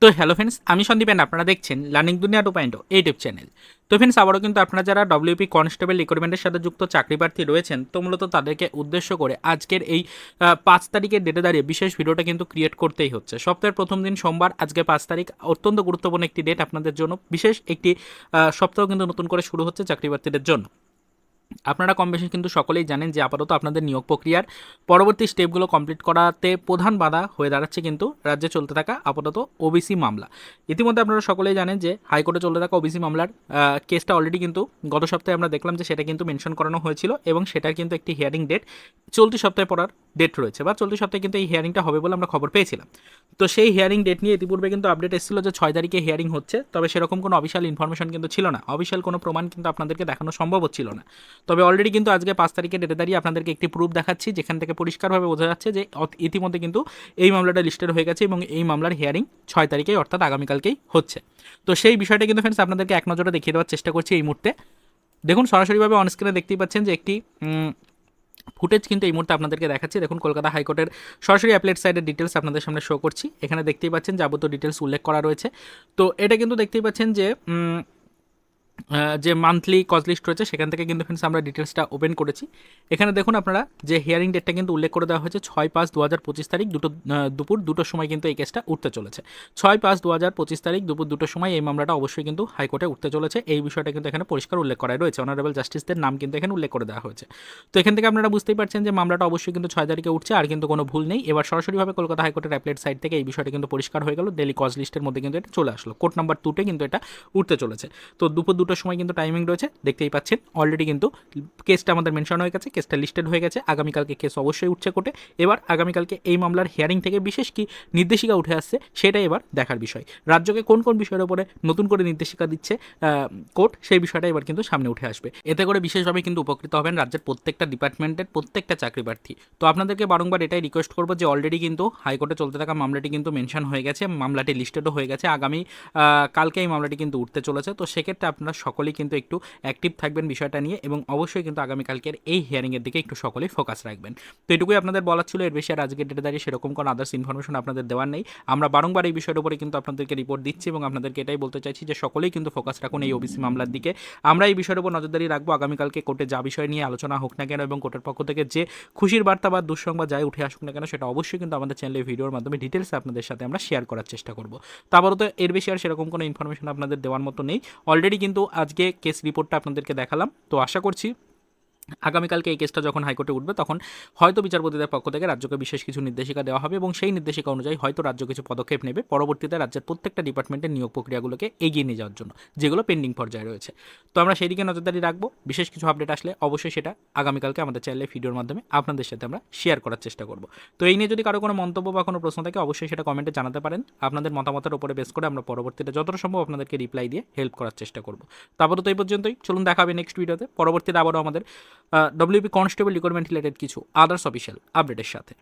তো hello friends, আমি Sandeep and আপনারা দেখছেন লার্নিং দুনিয়া 2.0 ইউটিউব চ্যানেল। তো ফ্রেন্ডস, আবারও কিন্তু আপনারা যারা ডব্লিউপি কনস্টেবল রিক্রুটমেন্টের সাথে যুক্ত চাকরি প্রার্থী রয়েছেন, তো মূলত তাদেরকে উদ্দেশ্য করে আজকের এই 5 তারিখের ডেটে দাঁড়িয়ে বিশেষ ভিডিওটা কিন্তু ক্রিয়েট করতেই হচ্ছে। সপ্তাহের প্রথম দিন সোমবার, আজকে 5 তারিখ, অত্যন্ত গুরুত্বপূর্ণ একটি ডেট আপনাদের জন্য। বিশেষ একটি সপ্তাহ কিন্তু নতুন করে শুরু হচ্ছে চাকরি প্রার্থীদের জন্য। আপনারা কম বেশি কিন্তু সকলেই জানেন যে আপাতত আপনাদের নিয়োগ প্রক্রিয়ার পরবর্তী স্টেপগুলো কমপ্লিট করাতে প্রধান বাধা হয়ে দাঁড়াচ্ছে কিন্তু রাজ্যে চলতে থাকা আপাতত ওবিসি মামলা। ইতিমধ্যে আপনারা সকলেই জানেন যে হাইকোর্টে চলতে থাকা ওবিসি মামলার কেসটা অলরেডি কিন্তু গত সপ্তাহে আমরা দেখলাম যে সেটা কিন্তু মেনশন করানো হয়েছিল এবং সেটার কিন্তু একটি হিয়ারিং ডেট চলতি সপ্তাহে পড়ার ডেট রয়েছে, বা চলতি সপ্তাহে কিন্তু এই হিয়ারিংটা হবে বলে আমরা খবর পেয়েছিলাম। তো সেই হিয়ারিং ডেট নিয়ে ইতিপূর্বে কিন্তু আপডেট এসেছিল যে 6 তারিখে হিয়ারিং হচ্ছে, তবে সেরকম কোনো অফিসিয়াল ইনফরমেশন কিন্তু ছিল না, অফিসিয়াল কোনো প্রমাণ কিন্তু আপনাদেরকে দেখানো সম্ভব হচ্ছিল না। তবে অলরেডি কিন্তু আজকে 5 তারিখে ডেটে দাঁড়িয়ে আপনাদেরকে একটি প্রুফ দেখাচ্ছি, যেখান থেকে পরিষ্কারভাবে বোঝা যাচ্ছে যে ইতিমধ্যে কিন্তু এই মামলাটা লিস্টেড হয়ে গেছে এবং এই মামলার হিয়ারিং 6 তারিখেই অর্থাৎ আগামীকালকেই হচ্ছে। তো সেই বিষয়টা কিন্তু ফ্রেন্ডস আপনাদেরকে এক নজরে দেখিয়ে দেওয়ার চেষ্টা করছি এই মুহূর্তে। দেখুন, সরাসরিভাবে অনস্ক্রিনে দেখতেই পাচ্ছেন যে একটি ফুটেজ কিন্তু এই মুহূর্তে আপনাদেরকে দেখাচ্ছি। দেখুন, কলকাতা হাইকোর্টের সরাসরি অ্যাপলেট সাইডের ডিটেলস আপনাদের সামনে শো করছি। এখানে দেখতেই পাচ্ছেন যাবতীয় ডিটেলস উল্লেখ করা রয়েছে। তো এটা কিন্তু দেখতেই পাচ্ছেন যে যে মান্থলি কজ লিস্ট রয়েছে সেখান থেকে কিন্তু ফ্রেন্ডস আমরা ডিটেলসটা ওপেন করেছি। এখানে দেখুন আপনারা যে হিয়ারিং ডেটটা কিন্তু উল্লেখ করে দেওয়া হয়েছে 6/5/2025 তারিখ দুপুর 2টোর সময় কিন্তু এই কেসটা উঠতে চলেছে। 6/5/2025 তারিখ দুপুর 2টোর সময় এই মামলাটা অবশ্যই কিন্তু হাইকোর্টে উঠতে চলেছে। এই বিষয়টা কিন্তু এখানে পরিষ্কার উল্লেখ করা রয়েছে, অনারেবল জাস্টিসদের নাম কিন্তু এখানে উল্লেখ করে দেওয়া হয়েছে। তো এখান থেকে আপনারা বুঝতেই পারছেন যে মামলাটা অবশ্যই কিন্তু 6 তারিখে উঠছে, আর কিন্তু কোনো ভুল নেই। এবার সরাসরিভাবে কলকাতা হাইকোর্টের অ্যাপলেট সাইড থেকে এই বিষয়টা কিন্তু পরিষ্কার হয়ে গেল, ডেলি কজ লিস্টের মধ্যে কিন্তু এটা চলে আসলো, কোর্ট নাম্বার 2-তে কিন্তু এটা উঠতে চলেছে। তো দুপুর 2টোর সময় কিন্তু টাইমিং রয়েছে, দেখতেই পাচ্ছেন অলরেডি কিন্তু কেসটা আমাদের মেনশন হয়ে গেছে, কেসটা লিস্টেড হয়ে গেছে। আগামীকালকে কেস অবশ্যই উঠছে কোর্টে। এবার আগামীকালকে এই মামলার হিয়ারিং থেকে বিশেষ কি নির্দেশিকা উঠে আসছে সেটাই এবার দেখার বিষয়। রাজ্যকে কোন কোন বিষয়ের উপরে নতুন করে নির্দেশিকা দিচ্ছে কোর্ট, সেই বিষয়টা এবার কিন্তু সামনে উঠে আসবে। এতে করে বিশেষভাবে কিন্তু উপকৃত হবেন রাজ্যের প্রত্যেকটা ডিপার্টমেন্টের প্রত্যেকটা চাকরি প্রার্থী। তো আপনাদেরকে বারংবার এটাই রিকোয়েস্ট করবো যে অলরেডি কিন্তু হাইকোর্টে চলতে থাকা মামলাটি কিন্তু মেনশন হয়ে গেছে, মামলাটি লিস্টেডও হয়ে গেছে। আগামী কালকে এই মামলাটি কিন্তু উঠতে চলেছে। তো সেক্ষেত্রে আপনারা সকলেই কিন্তু একটু অ্যাক্টিভ থাকবেন বিষয়টা নিয়ে, এবং অবশ্যই কিন্তু আগামীকালকের এই হিয়ারিংয়ের দিকে একটু সকলেই ফোকাস রাখবেন। তো এটুকুই আপনাদের বলার ছিল, এর বেশি আর আজকের ডেটে দাঁড়িয়ে সেরকম কোনো আদার্স ইনফরমেশন আপনাদের দেওয়ার নেই। আমরা বারংবার এই বিষয়ের উপরে কিন্তু আপনাদেরকে রিপোর্ট দিচ্ছি এবং আপনাদেরকে এটাই বলতে চাইছি যে সকলেই কিন্তু ফোকাস রাখুন এই ওবিসি মামলার দিকে। আমরা এই বিষয়ের উপর নজরদারি রাখবো। আগামীকালকে কোর্টে যা বিষয় নিয়ে আলোচনা হোক না কেন এবং কোর্টের পক্ষ থেকে যে খুশির বার্তা বা দুঃসংবাদ যাই উঠে আসুক না কেন, সেটা অবশ্যই কিন্তু আমাদের চ্যানেলে ভিডিওর মাধ্যমে ডিটেলসে আপনাদের সাথে আমরা শেয়ার করার চেষ্টা করবো। তারপরে তো এর বেশি আর সেরকম কোনো ইনফরমেশন আপনাদের দেওয়ার মতো নেই। অলরেডি কিন্তু আজকে কেস রিপোর্টটা আপনাদেরকে দেখালাম। তো আশা করছি আগামীকালকে এই কেসটা যখন হাইকোর্টে উঠবে তখন হয়তো বিচারপতিদের পক্ষ থেকে রাজ্যকে বিশেষ কিছু নির্দেশিকা দেওয়া হবে এবং সেই নির্দেশিকা অনুযায়ী হয়তো রাজ্য কিছু পদক্ষেপ নেবে পরবর্তীতে রাজ্যের প্রত্যেকটা ডিপার্টমেন্টের নিয়োগ প্রক্রিয়াগুলোকে এগিয়ে নিয়ে যাওয়ার জন্য, যেগুলো পেন্ডিং পর্যায়ে রয়েছে। তো আমরা সেই দিকে নজরদারি রাখবো। বিশেষ কিছু আপডেট আসলে অবশ্যই সেটা আগামীকালকে আমাদের চ্যানেলে ভিডিওর মাধ্যমে আপনাদের সাথে আমরা শেয়ার করার চেষ্টা করব। তো এই নিয়ে যদি কারো কোনো মন্তব্য বা কোনো প্রশ্ন থাকে অবশ্যই সেটা কমেন্টে জানাতে পারেন। আপনাদের মতামতের উপরে বেস করে আমরা পরবর্তীতে যতটা সম্ভব আপনাদেরকে রিপ্লাই দিয়ে হেল্প করার চেষ্টা করব। তারপরে তো এই পর্যন্তই, চলুন দেখা হবে নেক্সট ভিডিওতে। পরবর্তীতে আবারও আমাদের ডব্লিউপি কনস্টেবল রিক্রুটমেন্ট রিলেটেড কিছু আদার্স অফিসিয়াল আপডেটের সাথে।